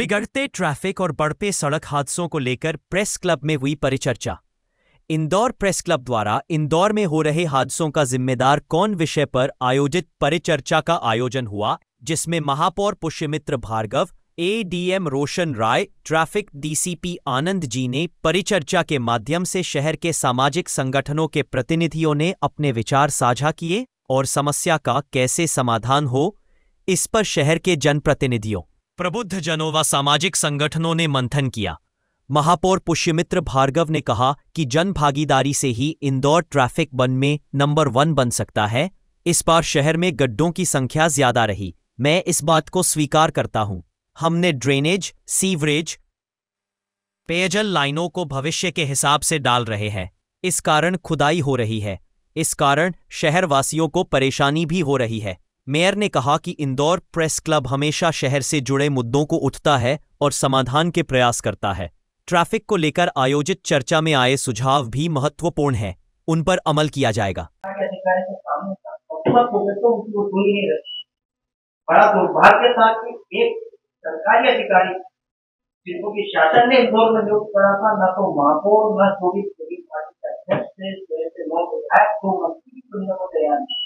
बिगड़ते ट्रैफिक और बढ़ते सड़क हादसों को लेकर प्रेस क्लब में हुई परिचर्चा। इंदौर प्रेस क्लब द्वारा इंदौर में हो रहे हादसों का जिम्मेदार कौन विषय पर आयोजित परिचर्चा का आयोजन हुआ, जिसमें महापौर पुष्यमित्र भार्गव, एडीएम रोशन राय, ट्रैफिक डीसीपी आनंद जी ने परिचर्चा के माध्यम से शहर के सामाजिक संगठनों के प्रतिनिधियों ने अपने विचार साझा किए और समस्या का कैसे समाधान हो, इस पर शहर के जनप्रतिनिधियों, प्रबुद्धजनों व सामाजिक संगठनों ने मंथन किया। महापौर पुष्यमित्र भार्गव ने कहा कि जन भागीदारी से ही इंदौर ट्रैफिक वन में नंबर 1 बन सकता है। इस बार शहर में गड्ढों की संख्या ज्यादा रही, मैं इस बात को स्वीकार करता हूं। हमने ड्रेनेज, सीवरेज, पेयजल लाइनों को भविष्य के हिसाब से डाल रहे हैं, इस कारण खुदाई हो रही है, इस कारण शहरवासियों को परेशानी भी हो रही है। मेयर ने कहा कि इंदौर प्रेस क्लब हमेशा शहर से जुड़े मुद्दों को उठता है और समाधान के प्रयास करता है। ट्रैफिक को लेकर आयोजित चर्चा में आए सुझाव भी महत्वपूर्ण हैं, उन पर अमल किया जाएगा। बड़ा दुर्भाग्य था कि एक सरकारी अधिकारी जिनको की शासन ने इंदौर में नियुक्त करा था, न तो महापौर न कोई पार्टी के अध्यक्ष से लोग विधायक को मंत्री की चुनने को तैयार नहीं।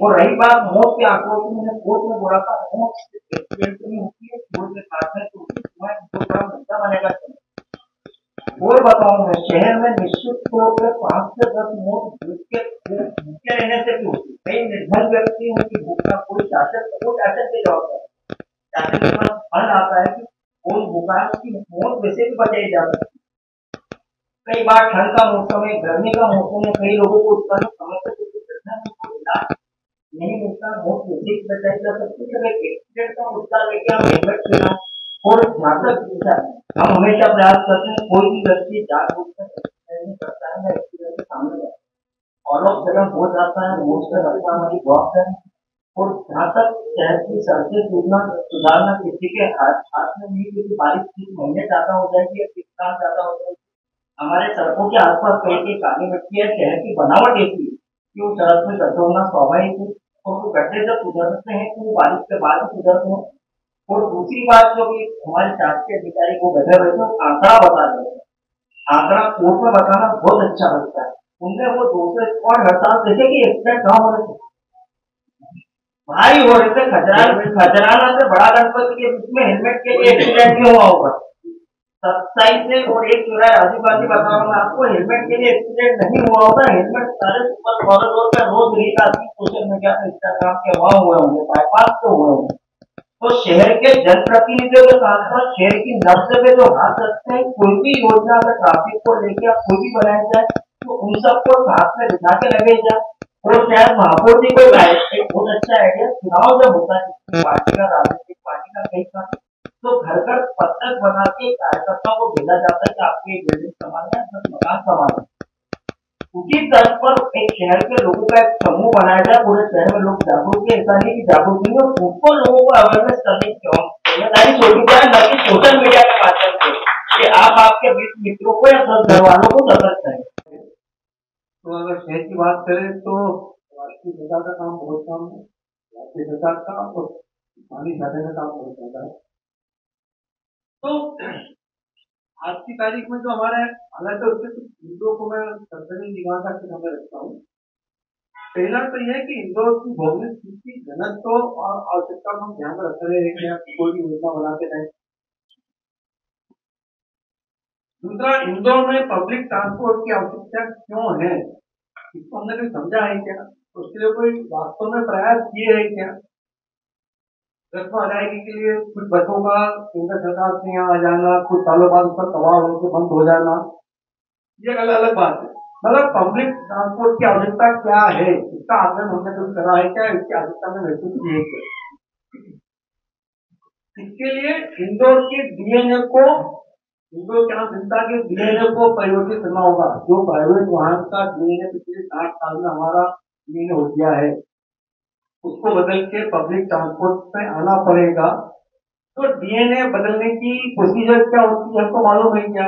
और रही बात मौत के आंकड़ों की, मैंने कोर्ट में बोला था मौत एक्सीडेंट नहीं होती है, कोर्ट में काटने तो बहुत बड़ा मुद्दा बनेगा। और बताऊं मैं, शहर में निश्चित तौर पर 5 से 10 मौत भूखे रहने से भी होती है। कई निर्धन व्यक्ति उनकी भूख का कोई शासन के जवाब है, शासन के पास फंड आता है कि कोई भूखा है उसकी मौत वैसे भी बचाई जा सकती है। कई बार ठंड का मौसम है, गर्मी का मौसम है, कई लोगों को उसका समस्या नहीं मिलता, बहुत वैसे भी बचाई जा सकती है। एक्सीडेंट का मुद्दा लेके हम हेलमेट चलाएं और हम हमेशा प्रयास करते हैं कोई भी व्यक्ति जानबूझकर एक्सीडेंट करता है या एक्सीडेंट के सामने जाता है और लोग जगह हो जाता है, मुझ पर रखना हमारी जवाबदारी। और जहाँ तक शहर की सड़कें सुधारना किसी के हाथ में नहीं, क्योंकि बारिश 3 महीने ज्यादा हो जाएगी या 3 साल ज्यादा हो जाएगी। हमारे सड़कों के आसपास कहीं काली मिट्टी है, शहर की बनावट ऐसी है कि वो सड़क में गड्ढे होना स्वाभाविक है और वो गड्ढे जब सुधरते हैं तो बारिश के बाद ही सुधरते हैं। और दूसरी बात जो कि हमारे शासकीय अधिकारी को बैठे हुए थे, आंकड़ा बता रहे थे, आंकड़ा कोर्ट में बताना बहुत अच्छा लगता है। उनने वो दूसरे और हड़ताल देखे कि एक्सीडेंट कहाँ हो रहे थे, भारी हो रहे थे। खजराना से बड़ा गणपति के बीच में हेलमेट के लिए एक्सीडेंट भी हुआ होगा 27 से और 1 जुलाई आदिवासी बता रहा हूँ आपको, हेलमेट के लिए एक्सीडेंट नहीं हुआ होगा। हेलमेट सारे सुपर कॉरिडोर पर रोज रील आती, सोशल मीडिया पे, इंस्टाग्राम के वहां हुए होंगे, बाईपास पे हुए होंगे। तो शहर के जनप्रतिनिधियों के साथ साथ शहर की नब्ज पे जो हाथ रखते हैं, कोई भी योजना अगर ट्रैफिक को लेकर या कोई भी बनाया जाए तो उन सबको साथ में बिठा के लगे जाए। और शायद महापौर जी को बहुत अच्छा आइडिया, चुनाव जब होता है पार्टी का, राजनीतिक पार्टी का कई साथ, तो घर घर पत्रक बना के कार्यकर्ताओं को भेजा जाता है कि आपकी बिल्डिंग संभालना है, मकान संभालना। उसी तर्ज पर एक शहर के लोगों का एक समूह बनाया जाए, पूरे शहर में लोग जागरूक है, ऐसा नहीं कि जागरूक नहीं है, उनको लोगों को अवेयरनेस करने की जिम्मेदारी सौंपी जाए, न कि सोशल मीडिया के माध्यम से कि आप आपके 20 मित्रों को या 10 घर वालों को सतर्क करें। तो अगर शहर की बात करें तो राष्ट्रीय सरकार का काम बहुत कम है, राज्य सरकार का और पानी साधन का काम बहुत ज्यादा है। तो आज की तारीख में जो हमारा है, हालांकि उसके कुछ मुद्दों को मैं सरकारी निगाह का सामने रखता हूँ। पहला तो यह कि इंदौर की भौगोलिक स्थिति, घनत्व और आवश्यकता को हम ध्यान में रख रहे हैं कि कोई भी योजना बनाते रहें। दूसरा, इंदौर में पब्लिक ट्रांसपोर्ट की आवश्यकता क्यों है, इसको हमने कोई समझा है क्या, उसके लिए कोई वास्तव में प्रयास किए हैं क्या। रस्म अदायगी के लिए कुछ बसों का केंद्र सरकार से यहाँ आ जाना, कुछ सालों बाद उसका प्रभाव होकर बंद हो जाना, ये अलग अलग बात है। मतलब पब्लिक ट्रांसपोर्ट की आवश्यकता क्या है, इसका आकलन हमने कुछ करा है क्या, इसकी आवश्यकता में महसूस की है क्या। इसके लिए इंदौर के डीएनए को, इंदौर के जनता के डीएनए को परिवर्तित करना होगा। जो प्राइवेट वाहन का डीएनए पिछले 60 साल में हमारा डीएनए हो गया है, उसको बदल के पब्लिक ट्रांसपोर्ट पे आना पड़ेगा। तो डीएनए बदलने की प्रोसीजर क्या होती है आपको मालूम है क्या,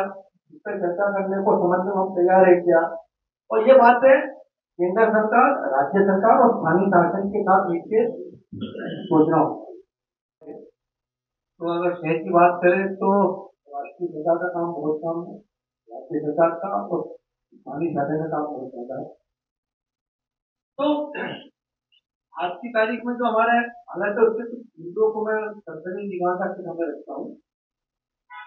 इस पर चर्चा करने को, समझने में हम तैयार है क्या। और ये बात है केंद्र सरकार, राज्य सरकार और स्थानीय शासन के साथ मिलकर सोचना होगा। तो अगर शहर की बात करें तो राष्ट्रीय सरकार का काम बहुत कम है, राज्य सरकार का और स्थानीय शासन का काम बहुत ज्यादा है। तो आज की तारीख में जो हमारा हालांकि उसके कुछ मुद्दों को मैं सरकारी निगाह का सामने रखता हूँ।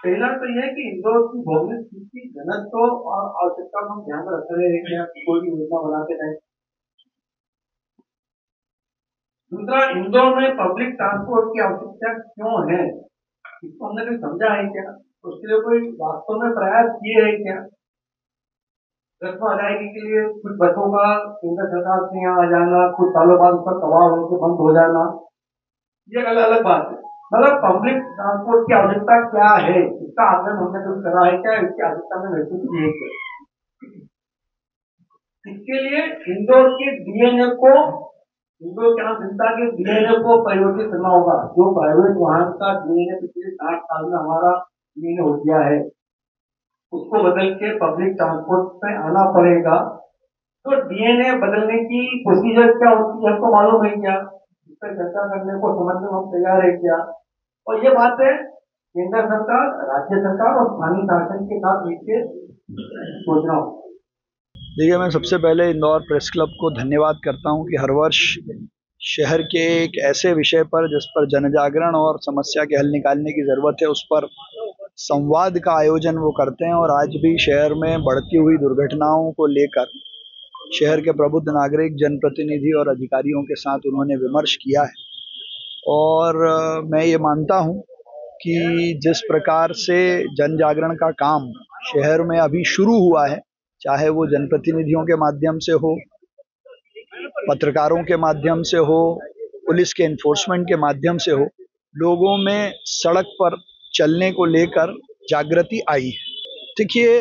पहला तो यह है कि इंदौर की भौगोलिक स्थिति घनत्व और आवश्यकता को हम ध्यान में रख रहे हैं कि कोई भी योजना बनाते रहे। दूसरा, इंदौर में पब्लिक ट्रांसपोर्ट की आवश्यकता क्यों है, इसको हमने कभी समझा है क्या, उसके लिए कोई वास्तव में प्रयास किए हैं क्या। रस्म अदायगी के लिए कुछ बसों का केंद्र सरकार से यहाँ आ जाना, कुछ सालों बाद उसका कबाड़ होकर बंद हो जाना, ये अलग अलग बात है। मतलब पब्लिक ट्रांसपोर्ट की आवश्यकता क्या है, इसका आकलन हमने कुछ करा है क्या, इसकी आवश्यकता में महसूस की है क्या। इसके लिए इंदौर के डीएनए को, इंदौर के जनता के डीएनए को परिवर्तित करना होगा। जो प्राइवेट वाहन का डीएनए पिछले 60 साल में हमारा डीएनए हो गया है, उसको बदल के पब्लिक ट्रांसपोर्ट पे आना पड़ेगा। तो डीएनए बदलने की प्रोसीजर क्या होती है हमको मालूम है क्या, इस पर चर्चा करने को समझने में हम तैयार है क्या। और ये बात है केंद्र सरकार, राज्य सरकार और स्थानीय शासन के साथ मिलकर सोचना होगा। देखिए, मैं सबसे पहले इंदौर प्रेस क्लब को धन्यवाद करता हूं कि हर वर्ष शहर के एक ऐसे विषय पर जिस पर जनजागरण और समस्या के हल निकालने की ज़रूरत है, उस पर संवाद का आयोजन वो करते हैं। और आज भी शहर में बढ़ती हुई दुर्घटनाओं को लेकर शहर के प्रबुद्ध नागरिक, जनप्रतिनिधि और अधिकारियों के साथ उन्होंने विमर्श किया है। और मैं ये मानता हूं कि जिस प्रकार से जन जागरण का काम शहर में अभी शुरू हुआ है, चाहे वो जनप्रतिनिधियों के माध्यम से हो, पत्रकारों के माध्यम से हो, पुलिस के एनफोर्समेंट के माध्यम से हो, लोगों में सड़क पर चलने को लेकर जागृति आई है। देखिए,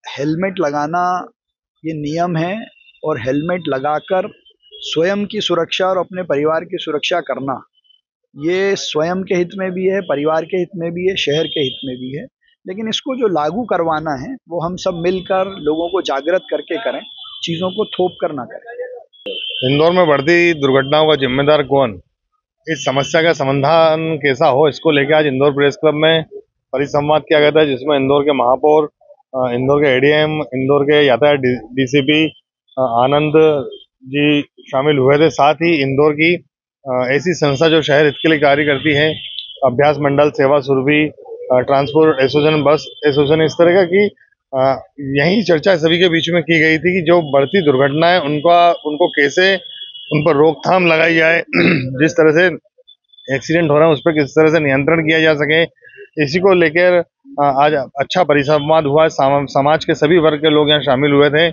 हेलमेट लगाना ये नियम है और हेलमेट लगाकर स्वयं की सुरक्षा और अपने परिवार की सुरक्षा करना ये स्वयं के हित में भी है, परिवार के हित में भी है, शहर के हित में भी है। लेकिन इसको जो लागू करवाना है वो हम सब मिलकर लोगों को जागृत करके करें, चीज़ों को थोप कर ना करें। इंदौर में बढ़ती दुर्घटनाओं का जिम्मेदार कौन, इस समस्या का समाधान कैसा हो, इसको लेकर आज इंदौर प्रेस क्लब में परिसंवाद किया गया था, जिसमें इंदौर के महापौर, इंदौर के एडीएम, इंदौर के यातायात डीसीपी आनंद जी शामिल हुए थे। साथ ही इंदौर की ऐसी संस्था जो शहर हित के लिए कार्य करती है, अभ्यास मंडल, सेवा सुरभि, ट्रांसपोर्ट एसोसिएशन, बस एसोसिएशन, इस तरह का की यही चर्चा सभी के बीच में की गई थी कि जो बढ़ती दुर्घटनाएं उनको कैसे उन पर रोकथाम लगाई जाए, जिस तरह से एक्सीडेंट हो रहा है उस पर किस तरह से नियंत्रण किया जा सके। इसी को लेकर आज अच्छा परिसंवाद हुआ। समाज के सभी वर्ग के लोग यहाँ शामिल हुए थे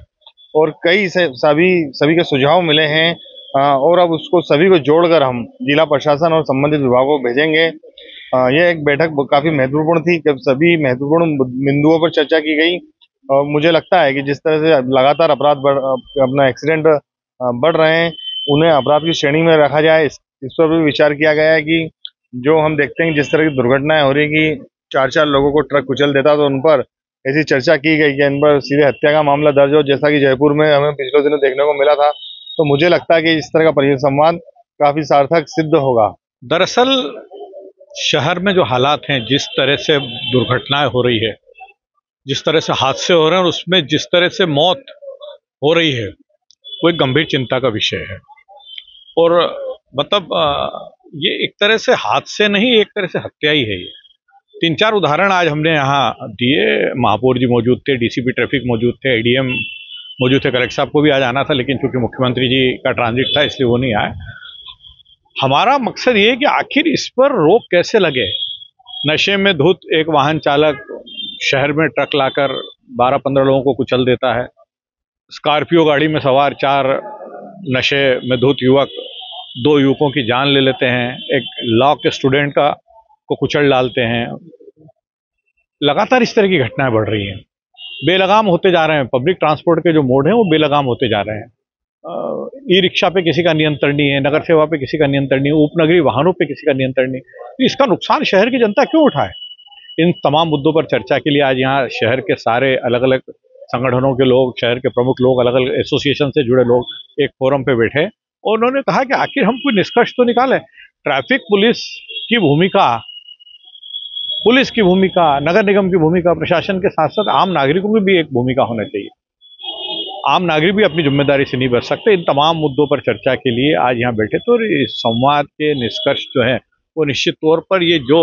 और कई से सभी के सुझाव मिले हैं और अब उसको सभी को जोड़कर हम जिला प्रशासन और संबंधित विभागों को भेजेंगे। यह एक बैठक काफी महत्वपूर्ण थी, जब सभी महत्वपूर्ण बिंदुओं पर चर्चा की गई। और मुझे लगता है कि जिस तरह से लगातार अपराध अपना एक्सीडेंट बढ़ रहे हैं, उन्हें अपराध की श्रेणी में रखा जाए, इस पर भी विचार किया गया है कि जो हम देखते हैं जिस तरह की दुर्घटनाएं हो रही कि 4-4 लोगों को ट्रक कुचल देता, तो उन पर ऐसी चर्चा की गई कि इन पर सीधे हत्या का मामला दर्ज हो, जैसा कि जयपुर में हमें पिछले दिनों देखने को मिला था। तो मुझे लगता है कि इस तरह का परिसंवाद काफी सार्थक सिद्ध होगा। दरअसल शहर में जो हालात हैं, जिस तरह से दुर्घटनाएं हो रही है, जिस तरह से हादसे हो रहे हैं और उसमें जिस तरह से मौत हो रही है, वो एक गंभीर चिंता का विषय है। और मतलब ये एक तरह से हादसे नहीं, एक तरह से हत्या ही है। ये 3-4 उदाहरण आज हमने यहाँ दिए। महापौर जी मौजूद थे, डीसीपी ट्रैफिक मौजूद थे, एडीएम मौजूद थे, कलेक्टर साहब को भी आज आना था, लेकिन चूंकि मुख्यमंत्री जी का ट्रांजिट था इसलिए वो नहीं आए। हमारा मकसद ये है कि आखिर इस पर रोक कैसे लगे। नशे में धुत एक वाहन चालक शहर में ट्रक लाकर 12-15 लोगों को कुचल देता है। स्कॉर्पियो गाड़ी में सवार 4 नशे में धुत युवक 2 युवकों की जान ले लेते हैं। एक लॉ के स्टूडेंट को कुचल डालते हैं। लगातार इस तरह की घटनाएं बढ़ रही हैं, बेलगाम होते जा रहे हैं। पब्लिक ट्रांसपोर्ट के जो मोड हैं वो बेलगाम होते जा रहे हैं। ई रिक्शा पे किसी का नियंत्रण नहीं है, नगर सेवा पे किसी का नियंत्रण नहीं है, उपनगरीय वाहनों पे किसी का नियंत्रण नहीं। तो इसका नुकसान शहर की जनता क्यों उठाए? इन तमाम मुद्दों पर चर्चा के लिए आज यहाँ शहर के सारे अलग अलग संगठनों के लोग, शहर के प्रमुख लोग, अलग अलग एसोसिएशन से जुड़े लोग एक फोरम पे बैठे और उन्होंने कहा कि आखिर हम कोई निष्कर्ष तो निकालें। ट्रैफिक पुलिस की भूमिका पुलिस की भूमिका, नगर निगम की भूमिका, प्रशासन के साथ साथ आम नागरिकों की भी एक भूमिका होना चाहिए। आम नागरिक भी अपनी जिम्मेदारी से नहीं बच सकते। इन तमाम मुद्दों पर चर्चा के लिए आज यहाँ बैठे थे और इस संवाद के निष्कर्ष जो है वो निश्चित तौर पर ये जो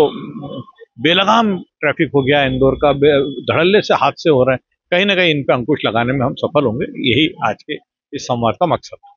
बेलगाम ट्रैफिक हो गया इंदौर का, धड़ल्ले से हादसे हो रहे हैं, कहीं ना कहीं इन पर अंकुश लगाने में हम सफल होंगे। यही आज के इस संवाद का मकसद है।